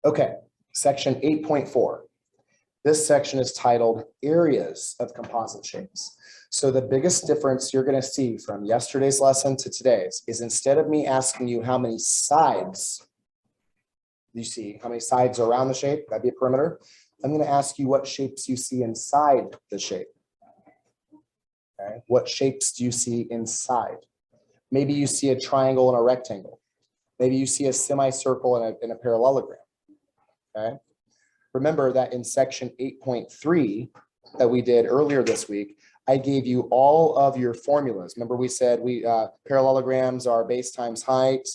Okay, section 8.4. This section is titled Areas of Composite Shapes. So the biggest difference you're going to see from yesterday's lesson to today's is instead of me asking you how many sides you see, how many sides are around the shape, that'd be a perimeter. I'm going to ask you what shapes you see inside the shape. Okay, what shapes do you see inside? Maybe you see a triangle and a rectangle. Maybe you see a semicircle and a parallelogram. Okay. Remember that in section 8.3 that we did earlier this week, I gave you all of your formulas. Remember we said parallelograms are base times height,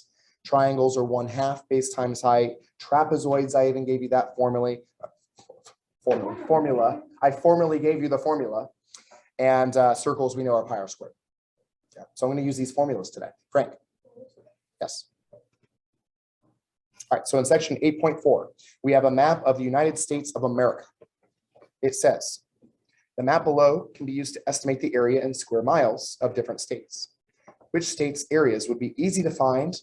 triangles are 1/2 base times height, trapezoids, I even gave you that formula. I formally gave you the formula, and circles we know are pi r squared. Yeah. So I'm going to use these formulas today. Frank? Yes. All right, so in section 8.4, we have a map of the United States of America. It says, the map below can be used to estimate the area in square miles of different states. Which states' areas would be easy to find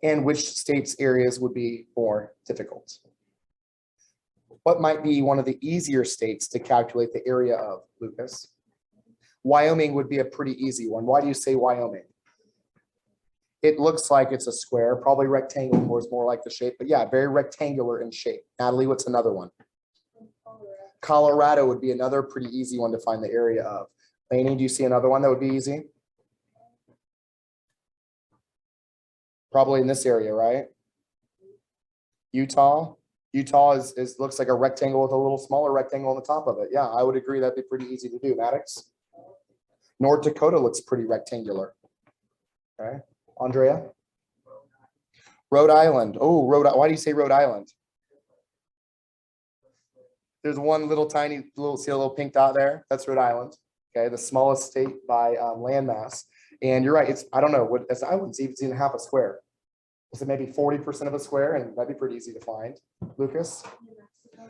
and which states' areas would be more difficult? What might be one of the easier states to calculate the area of, Lucas? Wyoming would be a pretty easy one. Why do you say Wyoming? It looks like it's a square, probably rectangle is more like the shape, but yeah, very rectangular in shape. Natalie, what's another one? Colorado would be another pretty easy one to find the area of. Lainey, do you see another one that would be easy? Probably in this area, right? Utah. Utah looks like a rectangle with a little smaller rectangle on the top of it. Yeah, I would agree that'd be pretty easy to do. Maddox. North Dakota looks pretty rectangular. Okay. Andrea? Rhode Island. Oh, why do you say Rhode Island? There's one little tiny see a little pink dot there? That's Rhode Island. Okay, the smallest state by landmass. And you're right, I don't know what this island's even half a square. Is it maybe 40% of a square? And that'd be pretty easy to find. Lucas?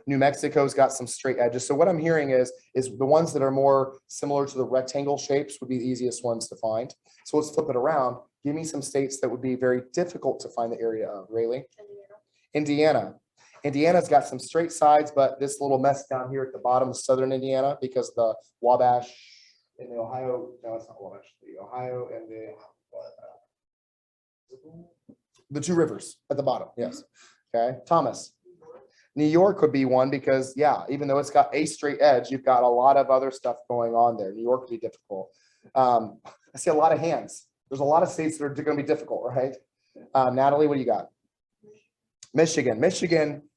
New Mexico's got some straight edges. So what I'm hearing is the ones that are more similar to the rectangle shapes would be the easiest ones to find. So let's flip it around. Give me some states that would be very difficult to find the area of. Rayleigh? Indiana. Indiana's got some straight sides, but this little mess down here at the bottom of southern Indiana, because the Wabash and the Ohio, no, it's not Wabash, the Ohio and the two rivers at the bottom. Yes. Okay. Thomas. New York would be one because, yeah, even though it's got a straight edge, you've got a lot of other stuff going on there. New York would be difficult. I see a lot of hands. There's a lot of states that are going to be difficult, right? Natalie, what do you got? Michigan. Michigan,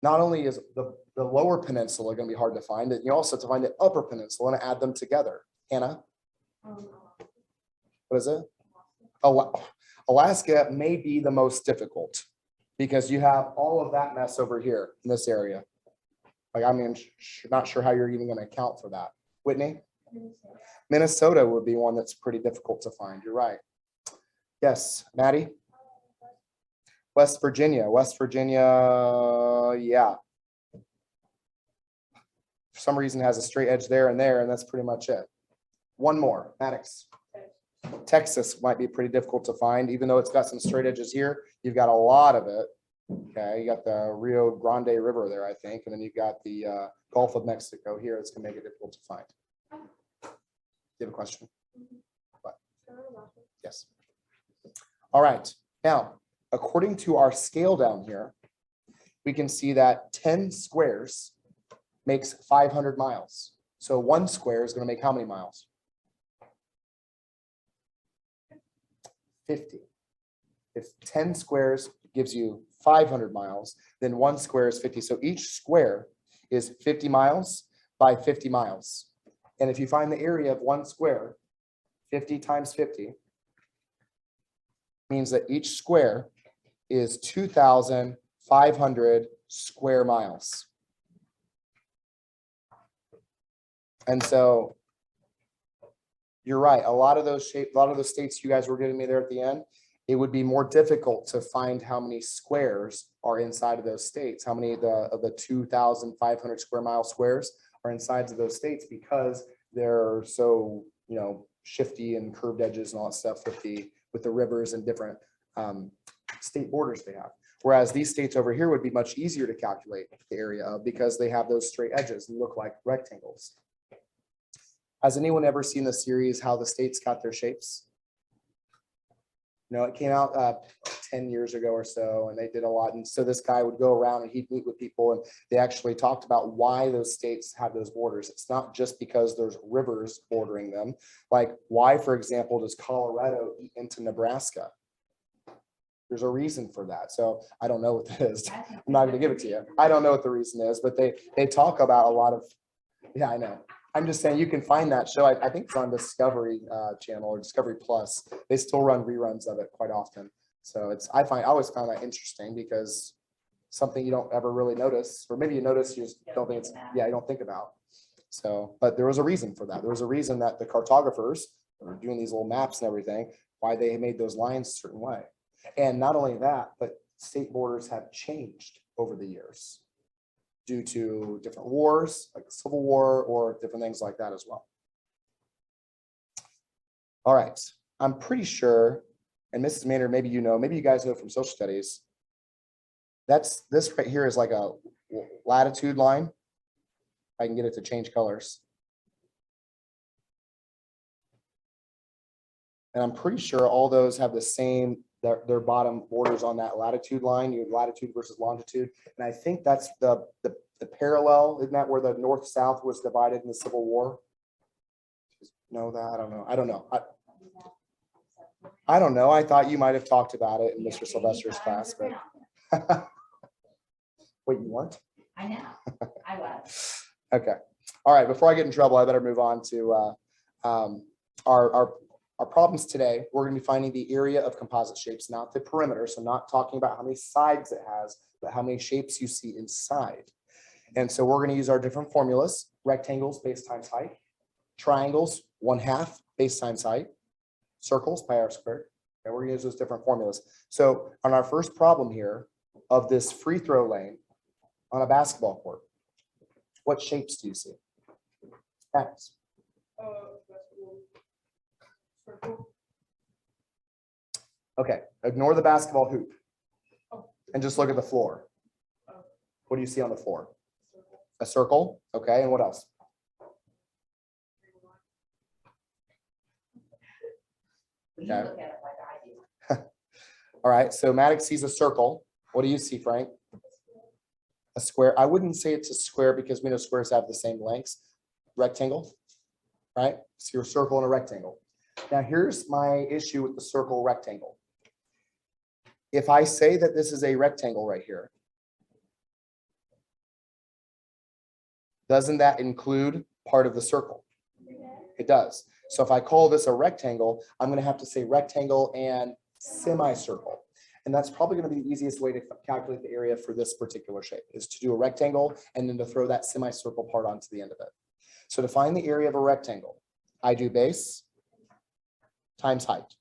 not only is the lower peninsula going to be hard to find, you also have to find the upper peninsula and add them together. Hannah? What is it? Alaska may be the most difficult because you have all of that mess over here in this area. Like, I mean, not sure how you're even going to account for that. Whitney? Minnesota would be one that's pretty difficult to find. You're right. Yes, Maddie? West Virginia, yeah. For some reason it has a straight edge there, and that's pretty much it. One more, Maddox. Texas might be pretty difficult to find, even though it's got some straight edges here. You've got a lot of it. Okay, you got the Rio Grande River there, I think, and then you've got the Gulf of Mexico here. It's gonna make it difficult to find. Do you have a question? What? Yes. All right, now, according to our scale down here, we can see that 10 squares makes 500 miles. So 1 square is going to make how many miles? 50. If 10 squares gives you 500 miles, then 1 square is 50. So each square is 50 miles by 50 miles. And if you find the area of 1 square, 50 times 50, means that each square is 2,500 square miles. And so you're right. A lot of those states you guys were giving me there at the end, it would be more difficult to find how many squares are inside of those states. How many of the 2,500 square mile squares are inside of those states, because they're so, shifty and curved edges and all that stuff with the rivers and different state borders they have. Whereas these states over here would be much easier to calculate the area of because they have those straight edges and look like rectangles. Has anyone ever seen the series How the States Got Their Shapes? No, it came out 10 years ago or so, and they did a lot. And so this guy would go around and he'd meet with people, and they actually talked about why those states have those borders. It's not just because there's rivers bordering them. Like, why, for example, does Colorado eat into Nebraska? There's a reason for that. So I don't know what that is. I'm not going to give it to you. I don't know what the reason is, but they talk about a lot of, yeah, I know. I'm just saying you can find that show. I think it's on Discovery Channel or Discovery Plus. They still run reruns of it quite often. So I always found that interesting because something you don't ever really notice, or maybe you notice, you just don't think it's, yeah, you don't think about. So, but there was a reason for that. There was a reason that the cartographers were doing these little maps and everything, why they made those lines a certain way. And not only that, but state borders have changed over the years due to different wars, like the Civil War, or different things like that as well. All right, I'm pretty sure, and Mrs. Maynard, maybe you know, maybe you guys know from social studies, this right here is like a latitude line. I can get it to change colors. And I'm pretty sure all those have the same, their bottom borders on that latitude line, you have latitude versus longitude. And I think that's the parallel, isn't that where the north-south was divided in the Civil War? Know that? I don't know. I don't know. I don't know. I thought you might have talked about it in Mr. Sylvester's class, but wait, you weren't? I know. I was. Okay. All right. Before I get in trouble, I better move on to our problems today. We're going to be finding the area of composite shapes, not the perimeter. So not talking about how many sides it has, but how many shapes you see inside. And so we're going to use our different formulas: rectangles, base times height; triangles, 1/2 base times height; circles, pi r squared. And we're going to use those different formulas. So on our first problem here of this free throw lane on a basketball court, what shapes do you see? X. Okay, ignore the basketball hoop and just look at the floor. What do you see on the floor? A circle. Okay, and what else? Okay. All right, so Maddox sees a circle. What do you see, Frank? A square. I wouldn't say it's a square because we know squares have the same lengths. Rectangle, right? So your circle and a rectangle. Now here's my issue with the circle rectangle. If I say that this is a rectangle right here, doesn't that include part of the circle? It does. So if I call this a rectangle, I'm going to have to say rectangle and semicircle. And that's probably going to be the easiest way to calculate the area for this particular shape, is to do a rectangle and then to throw that semicircle part onto the end of it. So to find the area of a rectangle, I do base times height.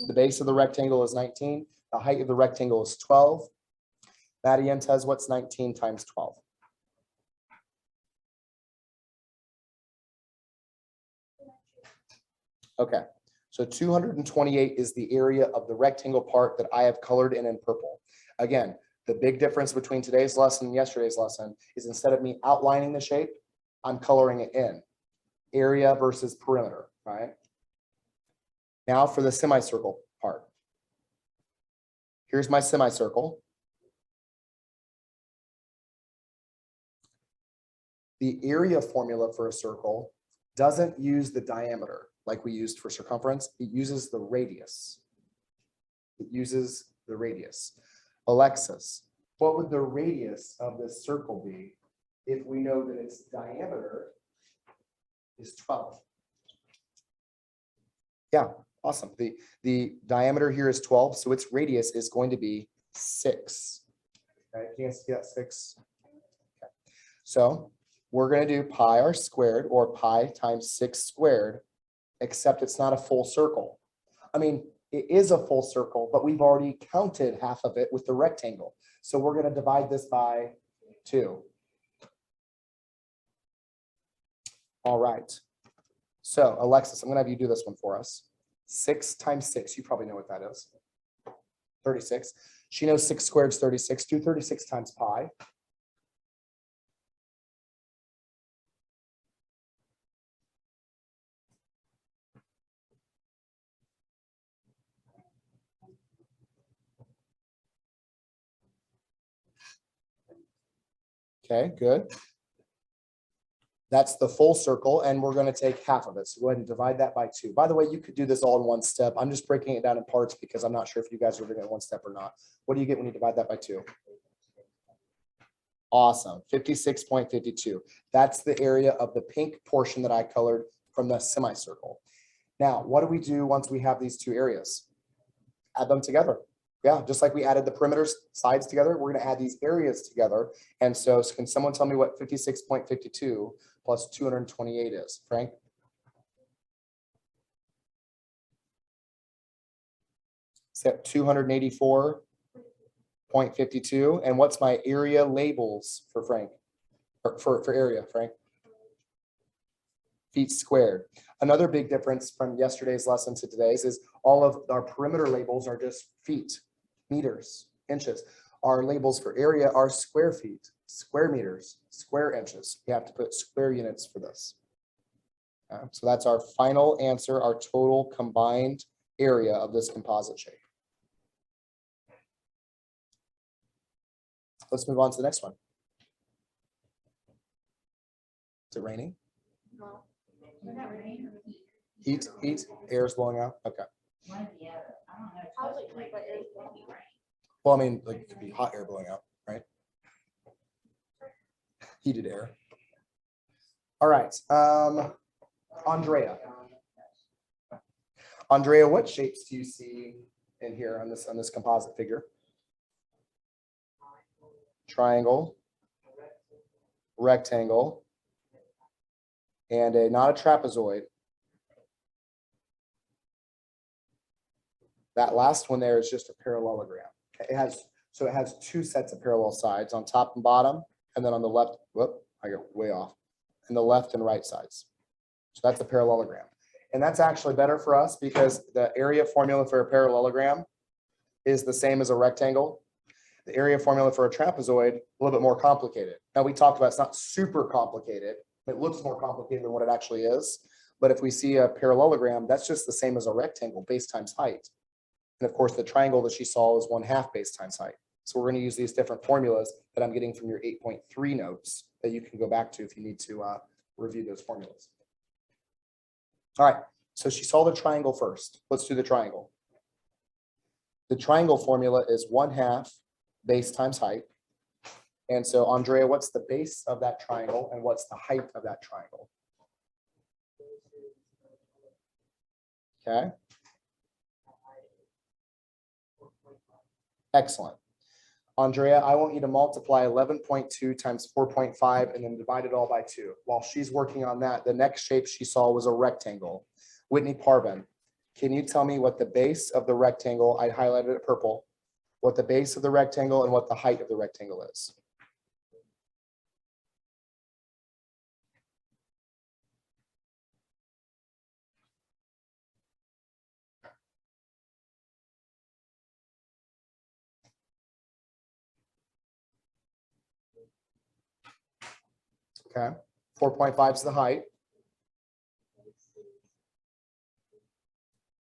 The base of the rectangle is 19. The height of the rectangle is 12. Madientez, what's 19 times 12? Okay, so 228 is the area of the rectangle part that I have colored in purple. Again, the big difference between today's lesson and yesterday's lesson is instead of me outlining the shape, I'm coloring it in. Area versus perimeter, right? Now for the semicircle part. Here's my semicircle. The area formula for a circle doesn't use the diameter like we used for circumference. It uses the radius. It uses the radius. Alexis, what would the radius of this circle be if we know that its diameter is 12? Yeah, awesome. The diameter here is 12, so its radius is going to be 6. Okay, can you see that 6? Okay. So we're going to do pi r squared, or pi times 6 squared, except it's not a full circle. I mean, it is a full circle, but we've already counted half of it with the rectangle. So we're going to divide this by 2. All right. So Alexis, I'm gonna have you do this one for us. 6 times 6, you probably know what that is. 36. She knows 6 squared is 36. Do 36 times pi. Okay, good. That's the full circle, and we're going to take half of it. So go ahead and divide that by 2. By the way, you could do this all in one step. I'm just breaking it down in parts because I'm not sure if you guys are doing it in one step or not. What do you get when you divide that by 2? Awesome, 56.52. That's the area of the pink portion that I colored from the semicircle. Now, what do we do once we have these two areas? Add them together. Yeah, just like we added the perimeter sides together, we're going to add these areas together. And so can someone tell me what 56.52 plus 228 is? Frank? Is that 284.52? And what's my area labels for Frank? For area, Frank? Feet squared. Another big difference from yesterday's lesson to today's is all of our perimeter labels are just feet, meters, inches. Our labels for area are square feet, square meters, square inches. You have to put square units for this. So that's our final answer, our total combined area of this composite shape. Let's move on to the next one. Is it raining? No. Is that rain or Heat, air is blowing out. Okay. one or the other? I don't know. It's I was supposed to like, like but it's gonna be rain. Well, I mean, like it could be hot air blowing out, right? Heated air. All right. Andrea. Andrea, what shapes do you see in here on this composite figure? Triangle, rectangle, and not a trapezoid. That last one there is just a parallelogram. It has 2 sets of parallel sides on top and bottom, and then on the left, whoop, I got way off, and the left and right sides. So that's a parallelogram. And that's actually better for us because the area formula for a parallelogram is the same as a rectangle. The area formula for a trapezoid, a little bit more complicated. Now we talked about it's not super complicated. It looks more complicated than what it actually is. But if we see a parallelogram, that's just the same as a rectangle, base times height. And of course, the triangle that she saw is 1/2 base times height. So we're going to use these different formulas that I'm getting from your 8.3 notes that you can go back to if you need to review those formulas. All right, so she saw the triangle first. Let's do the triangle. The triangle formula is 1/2 base times height. And so Andrea, what's the base of that triangle and what's the height of that triangle? Okay. Excellent. Andrea, I want you to multiply 11.2 times 4.5 and then divide it all by 2. While she's working on that, the next shape she saw was a rectangle. Whitney Parvin, can you tell me what the base of the rectangle, I highlighted it purple, what the base of the rectangle and what the height of the rectangle is? Okay, 4.5 is the height.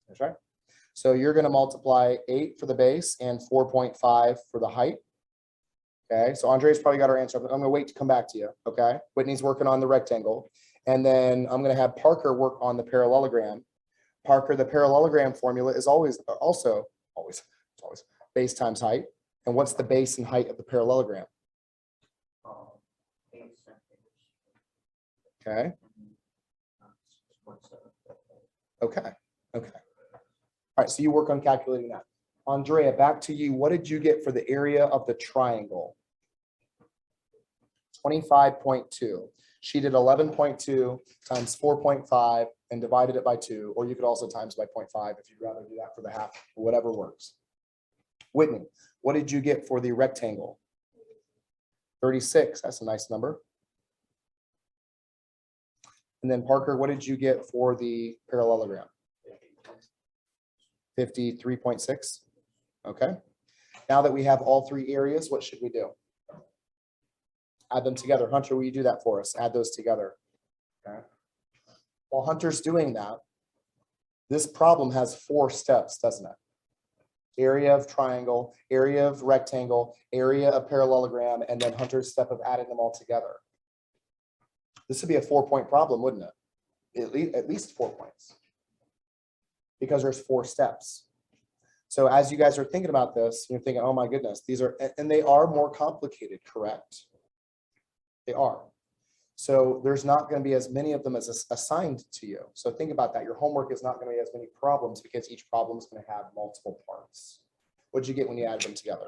That's right. So you're going to multiply 8 for the base and 4.5 for the height. Okay, so Andrea's probably got her answer. I'm going to wait to come back to you. Okay, Whitney's working on the rectangle. And then I'm going to have Parker work on the parallelogram. Parker, the parallelogram formula is always base times height. And what's the base and height of the parallelogram? Okay. Okay. Okay. All right. So you work on calculating that. Andrea, back to you. What did you get for the area of the triangle? 25.2. She did 11.2 times 4.5 and divided it by 2, or you could also times by 0.5 if you'd rather do that for the half, whatever works. Whitney, what did you get for the rectangle? 36. That's a nice number. And then Parker, what did you get for the parallelogram? 53.6. Okay. Now that we have all three areas, what should we do? Add them together. Hunter, will you do that for us? Add those together. Okay. While Hunter's doing that, this problem has 4 steps, doesn't it? Area of triangle, area of rectangle, area of parallelogram, and then Hunter's step of adding them all together. This would be a 4-point problem, wouldn't it? At least 4 points. Because there's 4 steps. So as you guys are thinking about this, you're thinking, oh my goodness, these are, and they are more complicated, correct? They are. So there's not going to be as many of them as assigned to you. So think about that. Your homework is not going to be as many problems because each problem is going to have multiple parts. What'd you get when you add them together?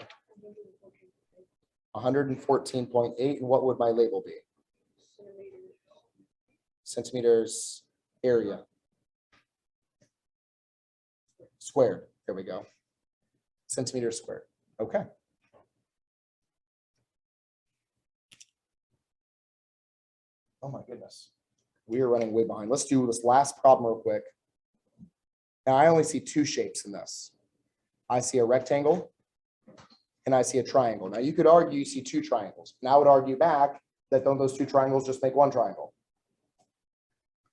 114.8. And what would my label be? Centimeters area. Squared. There we go. Centimeters squared. Okay. Oh my goodness. We are running way behind. Let's do this last problem real quick. Now I only see 2 shapes in this. I see a rectangle and I see a triangle. Now you could argue you see 2 triangles. Now I would argue back that don't those 2 triangles just make 1 triangle?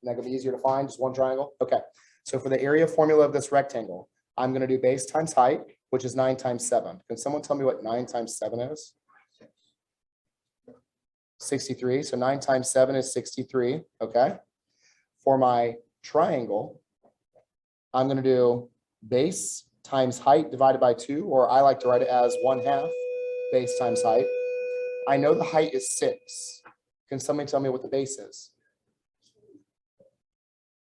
Isn't that gonna be easier to find, just 1 triangle? Okay, so for the area formula of this rectangle, I'm gonna do base times height, which is 9 times 7. Can someone tell me what 9 times 7 is? 63. So 9 times 7 is 63. Okay. For my triangle, I'm going to do base times height divided by 2, or I like to write it as 1/2 base times height. I know the height is 6. Can somebody tell me what the base is?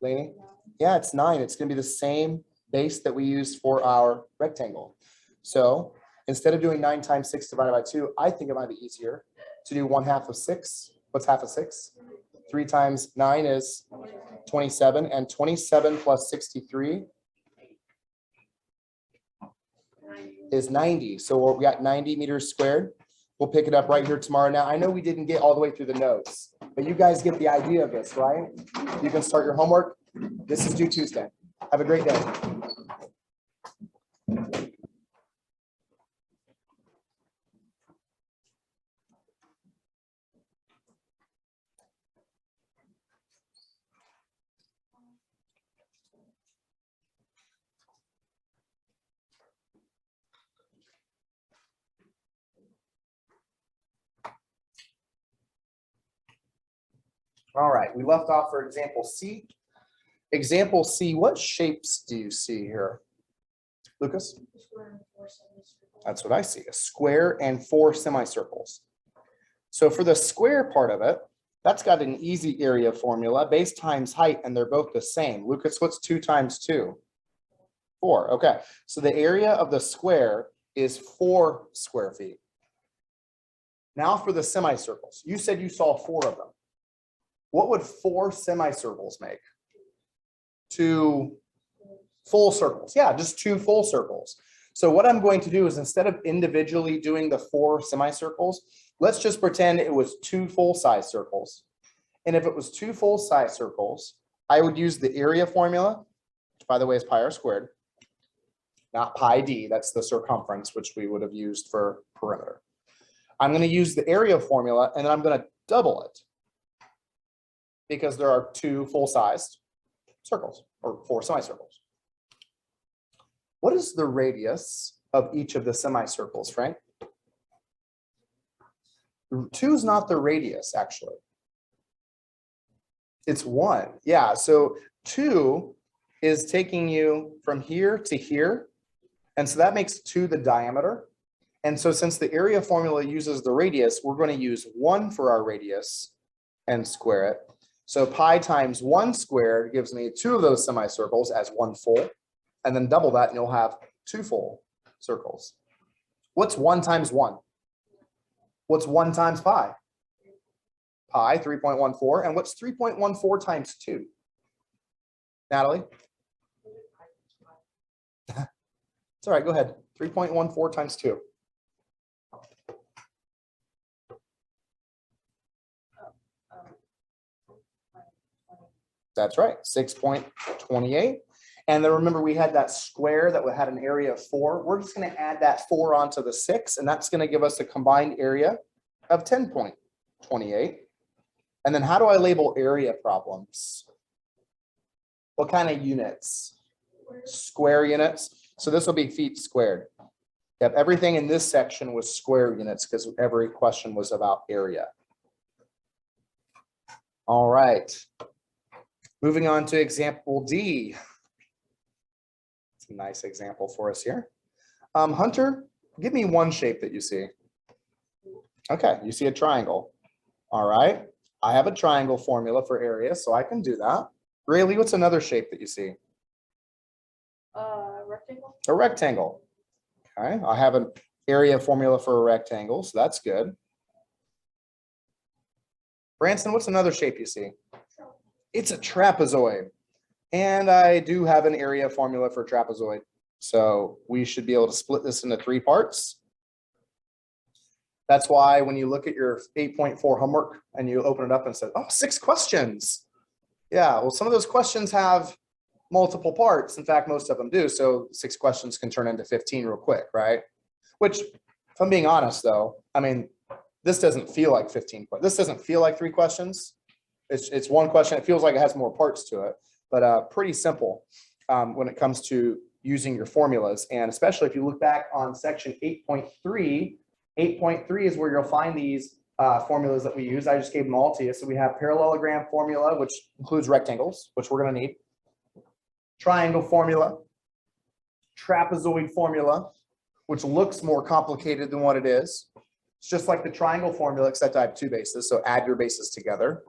Lainey? Yeah, it's 9. It's going to be the same base that we used for our rectangle. So instead of doing 9 times 6 divided by 2, I think it might be easier to do 1/2 of 6. What's half of 6? 3 times 9 is 27, and 27 plus 63 is 90. So we got 90 meters squared. We'll pick it up right here tomorrow. Now, I know we didn't get all the way through the notes, but you guys get the idea of this, right? You can start your homework. This is due Tuesday. Have a great day. All right, we left off for example C. Example C, what shapes do you see here? Lucas? That's what I see, a square and 4 semicircles. So for the square part of it, that's got an easy area formula, base times height, and they're both the same. Lucas, what's 2 times 2? 4, okay. So the area of the square is 4 square feet. Now for the semicircles, you said you saw 4 of them. What would 4 semicircles make? 2 full circles. Yeah, just 2 full circles. So what I'm going to do is instead of individually doing the 4 semicircles, let's just pretend it was 2 full-size circles. And if it was 2 full-size circles, I would use the area formula, which by the way is pi r squared, not pi d, that's the circumference, which we would have used for perimeter. I'm going to use the area formula, and then I'm going to double it, because there are 2 full-sized circles, or 4 semicircles. What is the radius of each of the semicircles, Frank? 2 is not the radius, actually. It's 1. Yeah, so 2 is taking you from here to here, and so that makes 2 the diameter. And so since the area formula uses the radius, we're going to use 1 for our radius and square it. So pi times 1 squared gives me 2 of those semicircles as 1 full, and then double that and you'll have 2 full circles. What's 1 times 1? What's 1 times pi? Pi, 3.14. And what's 3.14 times 2? Natalie? It's all right, go ahead. 3.14 times 2. That's right, 6.28. And then remember, we had that square that had an area of 4. We're just going to add that 4 onto the 6, and that's going to give us a combined area of 10.28. And then how do I label area problems? What kind of units? Square units. So this will be feet squared. Yep, everything in this section was square units because every question was about area. All right. Moving on to example D. It's a nice example for us here. Hunter, give me one shape that you see. Okay, you see a triangle. All right. I have a triangle formula for area, so I can do that. Rayleigh, what's another shape that you see? Rectangle. A rectangle. Okay, I have an area formula for a rectangle, so that's good. Branson, what's another shape you see? It's a trapezoid. And I do have an area formula for trapezoid. So we should be able to split this into 3 parts. That's why when you look at your 8.4 homework and you open it up and say, oh, 6 questions. Yeah, well, some of those questions have multiple parts. In fact, most of them do. So 6 questions can turn into 15 real quick, right? Which, if I'm being honest though, I mean, this doesn't feel like 15. This doesn't feel like 3 questions. It's 1 question. It feels like it has more parts to it, but pretty simple when it comes to using your formulas. And especially if you look back on section 8.3, 8.3 is where you'll find these formulas that we use. I just gave them all to you. So we have parallelogram formula, which includes rectangles, which we're going to need. Triangle formula, trapezoid formula, which looks more complicated than what it is. It's just like the triangle formula, except I have 2 bases. So add your bases together,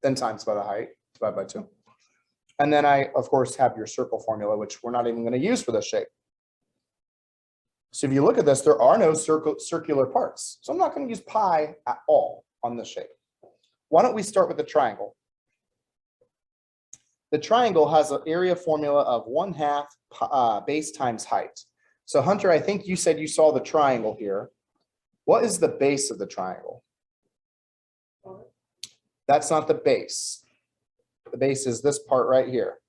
then times by the height, divide by 2. And then I, of course, have your circle formula, which we're not even going to use for this shape. So if you look at this, there are no circular parts. So I'm not going to use pi at all on this shape. Why don't we start with the triangle? The triangle has an area formula of 1/2 base times height. So Hunter, I think you said you saw the triangle here. What is the base of the triangle? That's not the base. The base is this part right here.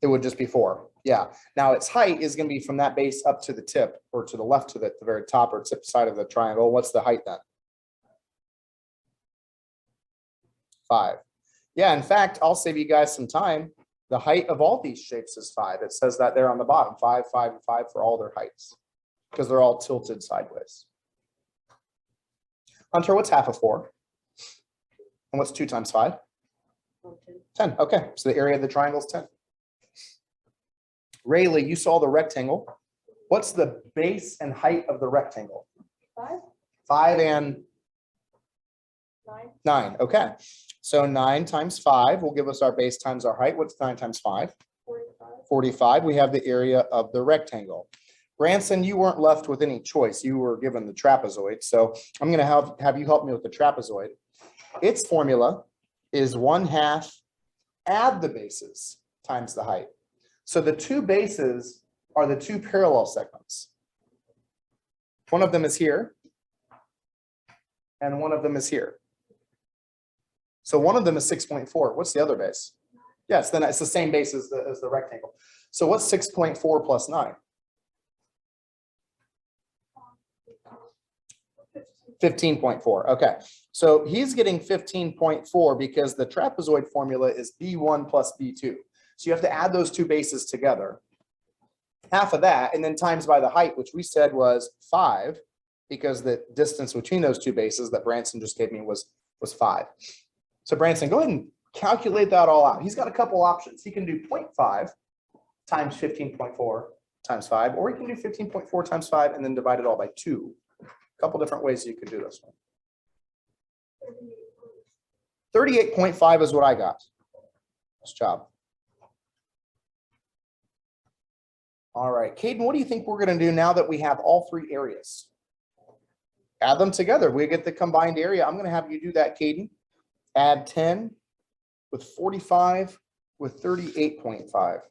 It would just be 4. Yeah. Now its height is going to be from that base up to the tip, or to the left to the very top or tip side of the triangle. What's the height then? 5. Yeah, in fact, I'll save you guys some time. The height of all these shapes is 5. It says that there on the bottom, 5, 5, and 5 for all their heights, because they're all tilted sideways. Hunter, what's half of 4? And what's 2 times 5? 10. Okay, so the area of the triangle is 10. Rayleigh, you saw the rectangle. What's the base and height of the rectangle? 5. 5 and 9. 9. Okay, so 9 times 5 will give us our base times our height. What's 9 times 5? 45. 45. We have the area of the rectangle. Branson, you weren't left with any choice. You were given the trapezoid. So I'm going to have you help me with the trapezoid. Its formula is 1/2 add the bases times the height. So the 2 bases are the 2 parallel segments. One of them is here, and one of them is here. So one of them is 6.4. What's the other base? Yes, then it's the same base as the rectangle. So what's 6.4 plus 9? 15.4. Okay, so he's getting 15.4 because the trapezoid formula is B1 plus B2. So you have to add those 2 bases together, half of that, and then times by the height, which we said was 5, because the distance between those 2 bases that Branson just gave me was 5. So Branson, go ahead and calculate that all out. He's got a couple options. He can do 0.5 times 15.4 times 5, or he can do 15.4 times 5 and then divide it all by 2. A couple different ways you could do this one. 38.5 is what I got. Nice job. All right, Caden, what do you think we're going to do now that we have all 3 areas? Add them together. We get the combined area. I'm going to have you do that, Caden. Add 10 with 45 with 38.5.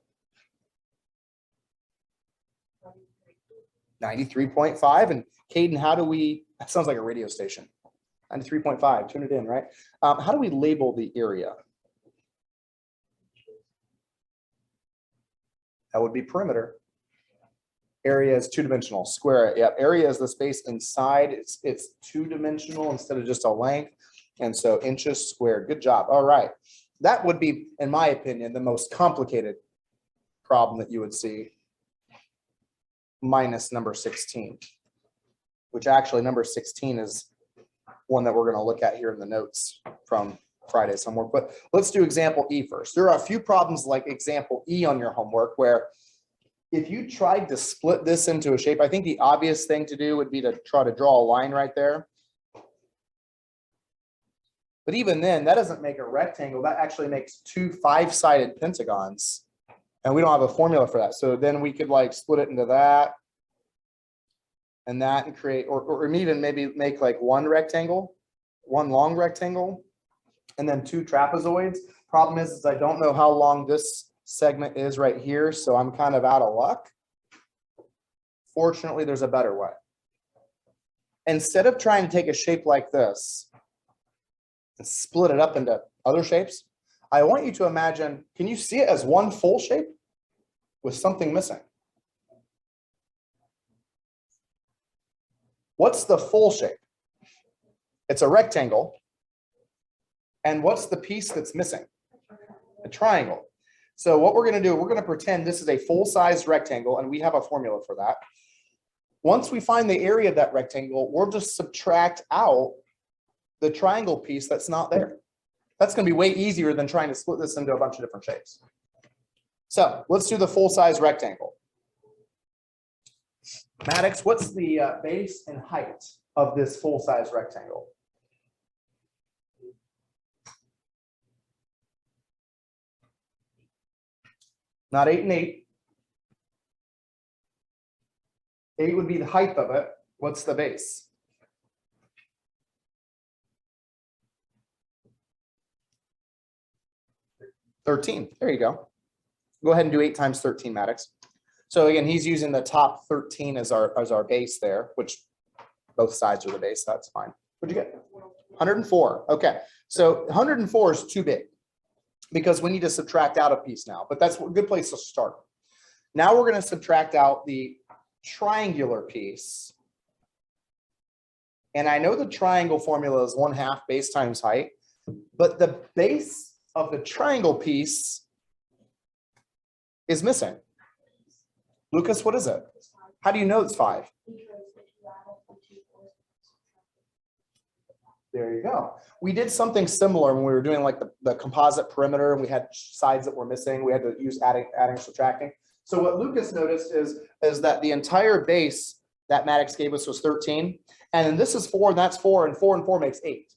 93.5. And Caden, how do we, that sounds like a radio station. 93.5, tune it in, right? How do we label the area? That would be perimeter. Area is two-dimensional, square it. Yep, area is the space inside. It's two-dimensional instead of just a length. And so inches squared. Good job. All right. That would be, in my opinion, the most complicated problem that you would see, minus number 16, which actually number 16 is one that we're going to look at here in the notes from Friday's homework. But let's do example E first. There are a few problems like example E on your homework where if you tried to split this into a shape, I think the obvious thing to do would be to try to draw a line right there. But even then, that doesn't make a rectangle. That actually makes two 5-sided pentagons. And we don't have a formula for that. So then we could like split it into that and that and create, or even maybe make like one rectangle, one long rectangle, and then two trapezoids. Problem is I don't know how long this segment is right here, so I'm kind of out of luck. Fortunately, there's a better way. Instead of trying to take a shape like this and split it up into other shapes, I want you to imagine, can you see it as one full shape with something missing? What's the full shape? It's a rectangle. And what's the piece that's missing? A triangle. So what we're going to do, we're going to pretend this is a full-size rectangle, and we have a formula for that. Once we find the area of that rectangle, we'll just subtract out the triangle piece that's not there. That's going to be way easier than trying to split this into a bunch of different shapes. So let's do the full-size rectangle. Maddox, what's the base and height of this full-size rectangle? Not 8 and 8. 8 would be the height of it. What's the base? $13. There you go. Go ahead and do 8 times 13, Maddox. So again, he's using the top 13 as our base there, which both sides are the base. That's fine. What'd you get? 104. Okay. So 104 is too big, because we need to subtract out a piece now, but that's a good place to start. Now we're going to subtract out the triangular piece. And I know the triangle formula is 1/2 base times height, but the base of the triangle piece is missing. Lucas, what is it? How do you know it's 5? There you go. We did something similar when we were doing like the composite perimeter, and we had sides that were missing. We had to use adding, subtracting. So what Lucas noticed is that the entire base that Maddox gave us was 13. And then this is 4, and that's 4, and 4 and 4 makes 8.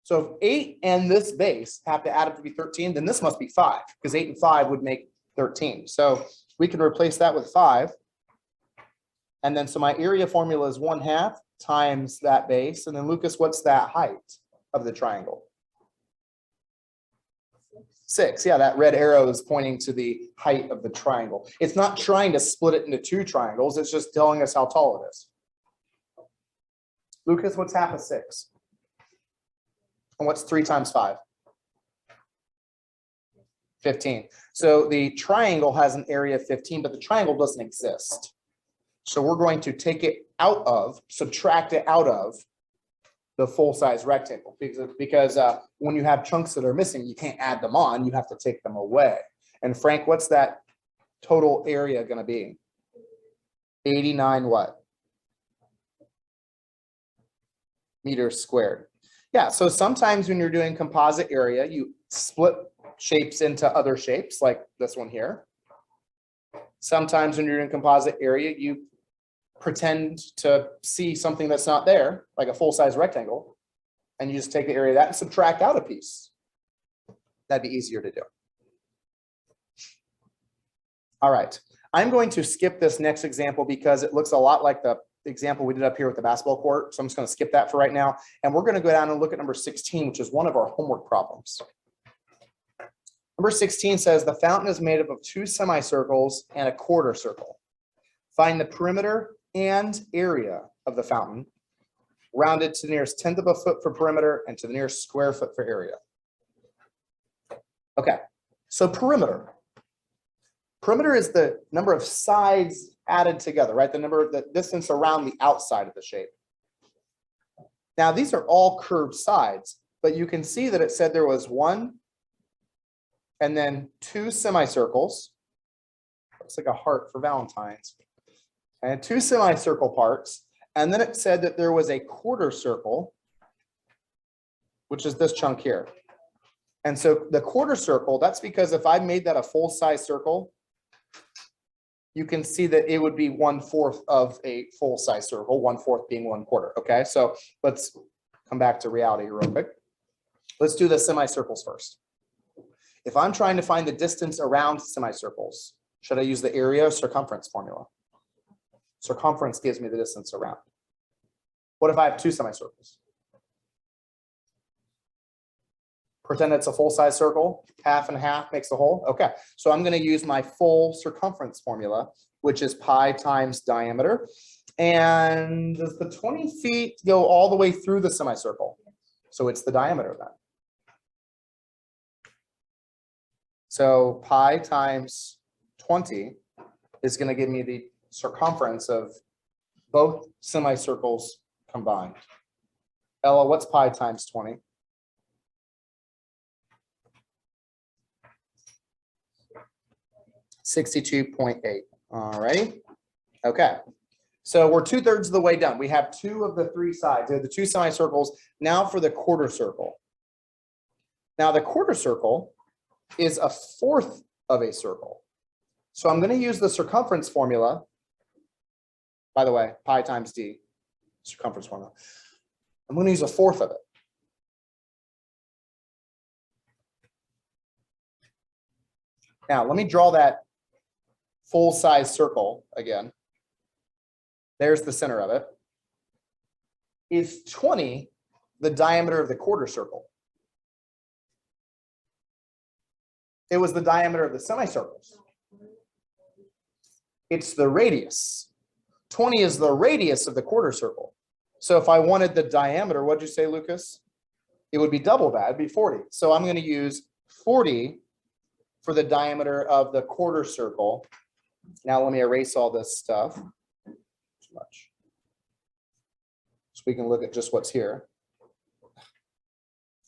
So if 8 and this base have to add up to be 13, then this must be 5, because 8 and 5 would make 13. So we can replace that with 5. And then so my area formula is 1/2 times that base. And then Lucas, what's that height of the triangle? 6. Yeah, that red arrow is pointing to the height of the triangle. It's not trying to split it into 2 triangles. It's just telling us how tall it is. Lucas, what's half of 6? And what's 3 times 5? 15. So the triangle has an area of 15, but the triangle doesn't exist. So we're going to take it out of, subtract it out of the full-size rectangle, because when you have chunks that are missing, you can't add them on, you have to take them away. And Frank, what's that total area going to be? 89 what? Meters squared. Yeah, so sometimes when you're doing composite area, you split shapes into other shapes like this one here. Sometimes when you're doing composite area, you pretend to see something that's not there, like a full-size rectangle, and you just take the area of that and subtract out a piece. That'd be easier to do. All right, I'm going to skip this next example because it looks a lot like the example we did up here with the basketball court. So I'm just going to skip that for right now. And we're going to go down and look at number 16, which is one of our homework problems. Number 16 says the fountain is made up of 2 semicircles and a quarter circle. Find the perimeter and area of the fountain rounded to the nearest tenth of a foot for perimeter and to the nearest square foot for area. Okay, so perimeter. Perimeter is the number of sides added together, right? The distance around the outside of the shape. Now, these are all curved sides, but you can see that it said there was one and then two semicircles. Looks like a heart for Valentine's. And two semicircle parts. And then it said that there was a quarter circle, which is this chunk here. And so the quarter circle, that's because if I made that a full-size circle, you can see that it would be 1/4 of a full-size circle, 1/4 being 1/4. Okay, so let's come back to reality real quick. Let's do the semicircles first. If I'm trying to find the distance around semicircles, should I use the area or circumference formula? Circumference gives me the distance around. What if I have two semicircles? Pretend it's a full-size circle, half and half makes a whole. Okay, so I'm going to use my full circumference formula, which is pi times diameter. And does the 20 feet go all the way through the semicircle? So it's the diameter then. So pi times 20 is going to give me the circumference of both semicircles combined. Ella, what's pi times 20? $62.8. All right. Okay. So we're 2/3 of the way done. We have two of the three sides. We have the two semicircles. Now for the quarter circle. Now the quarter circle is 1/4 of a circle. So I'm going to use the circumference formula. By the way, pi times d, circumference formula. I'm going to use 1/4 of it. Now let me draw that full-size circle again. There's the center of it. Is 20 the diameter of the quarter circle? It was the diameter of the semicircles. It's the radius. 20 is the radius of the quarter circle. So if I wanted the diameter, what'd you say, Lucas? It would be double that, it'd be 40. So I'm going to use 40 for the diameter of the quarter circle. Now let me erase all this stuff. Too much. So we can look at just what's here.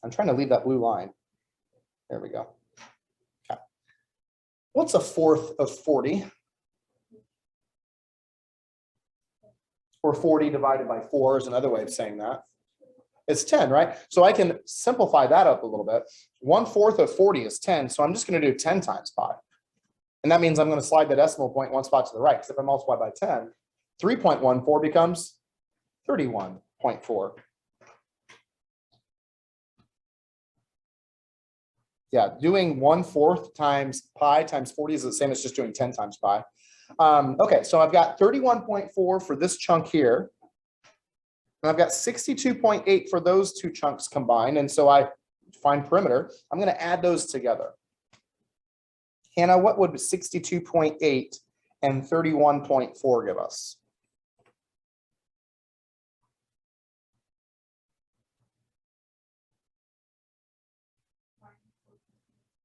I'm trying to leave that blue line. There we go. Okay. What's 1/4 of 40? Or 40 divided by 4 is another way of saying that. It's 10, right? So I can simplify that up a little bit. 1/4 of 40 is 10. So I'm just going to do 10 times pi. And that means I'm going to slide the decimal point one spot to the right. Because if I multiply by 10, 3.14 becomes 31.4. Yeah, doing 1/4 times pi times 40 is the same as just doing 10 times pi. Okay, so I've got 31.4 for this chunk here. And I've got 62.8 for those two chunks combined. And so I find perimeter. I'm going to add those together. Hannah, what would 62.8 and 31.4 give us?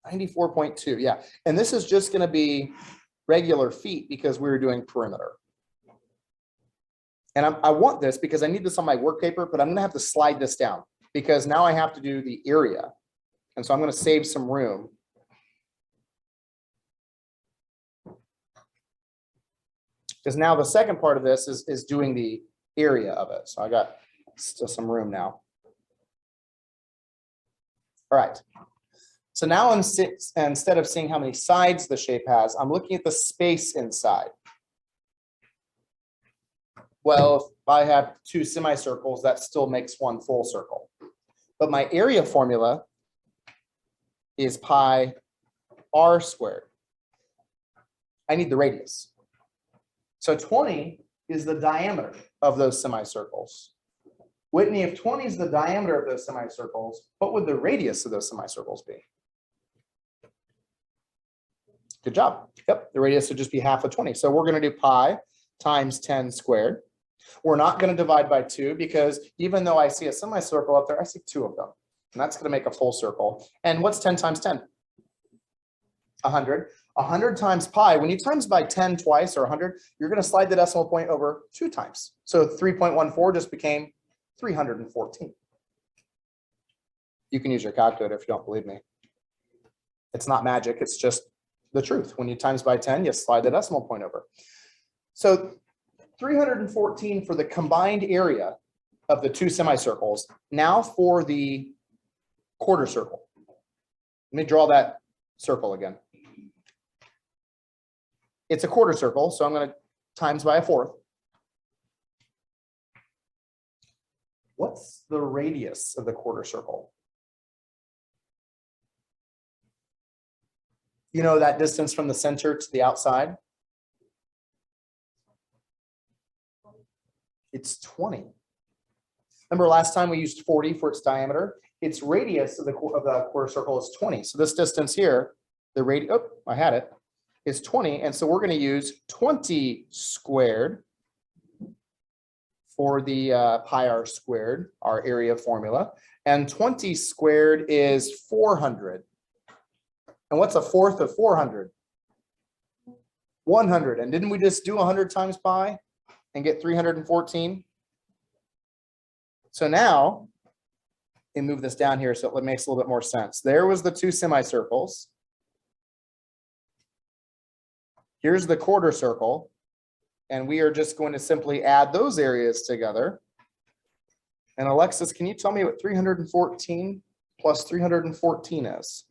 94.2, yeah. And this is just going to be regular feet because we were doing perimeter. And I want this because I need this on my work paper, but I'm going to have to slide this down because now I have to do the area. And so I'm going to save some room. Because now the second part of this is doing the area of it. So I got still some room now. All right. So now instead of seeing how many sides the shape has, I'm looking at the space inside. Well, if I have two semicircles, that still makes one full circle. But my area formula is pi r squared. I need the radius. So 20 is the diameter of those semicircles. Whitney, if 20 is the diameter of those semicircles, what would the radius of those semicircles be? Good job. Yep, the radius would just be half of 20. So we're going to do pi times 10 squared. We're not going to divide by 2 because even though I see a semicircle up there, I see 2 of them. And that's going to make a full circle. And what's 10 times 10? 100. 100 times pi, when you times by 10 twice or 100, you're going to slide the decimal point over 2 times. So 3.14 just became 314. You can use your calculator if you don't believe me. It's not magic, it's just the truth. When you times by 10, you slide the decimal point over. So 314 for the combined area of the 2 semicircles. Now for the quarter circle. Let me draw that circle again. It's a quarter circle, so I'm going to times by a 4th. What's the radius of the quarter circle? You know that distance from the center to the outside? It's 20. Remember last time we used 40 for its diameter? Its radius of the quarter circle is 20. So this distance here, the radius, oh, I had it, is 20. And so we're going to use 20 squared for the pi r squared, our area formula. And 20 squared is 400. And what's a fourth of 400? 100. And didn't we just do 100 times pi and get 314? So now, and move this down here so it makes a little bit more sense. There was the 2 semicircles. Here's the quarter circle. And we are just going to simply add those areas together. And Alexis, can you tell me what 314 plus 314 is?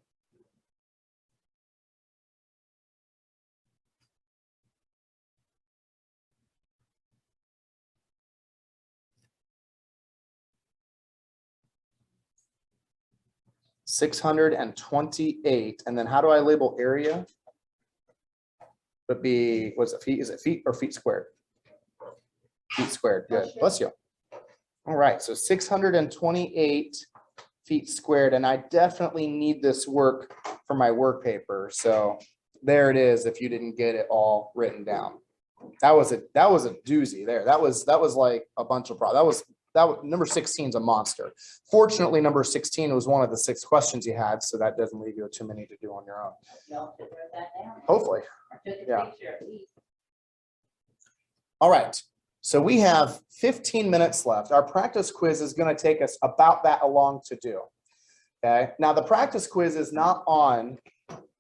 $628. And then how do I label area? Would be, what's it, feet? Is it feet or feet squared? Feet squared. Good. Bless you. All right. So 628 feet squared. And I definitely need this work for my work paper. So there it is. If you didn't get it all written down, that was a doozy there. That was like a bunch of problems. Number 16 is a monster. Fortunately, number 16 was one of the 6 questions you had, so that doesn't leave you too many to do on your own. Hopefully. Yeah. All right. So we have 15 minutes left. Our practice quiz is going to take us about that long to do. Okay. Now the practice quiz is not on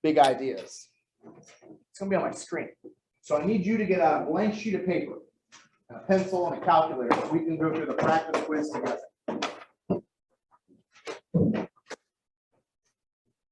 big ideas. It's going to be on my screen. So I need you to get a blank sheet of paper, a pencil and a calculator, so we can go through the practice quiz together.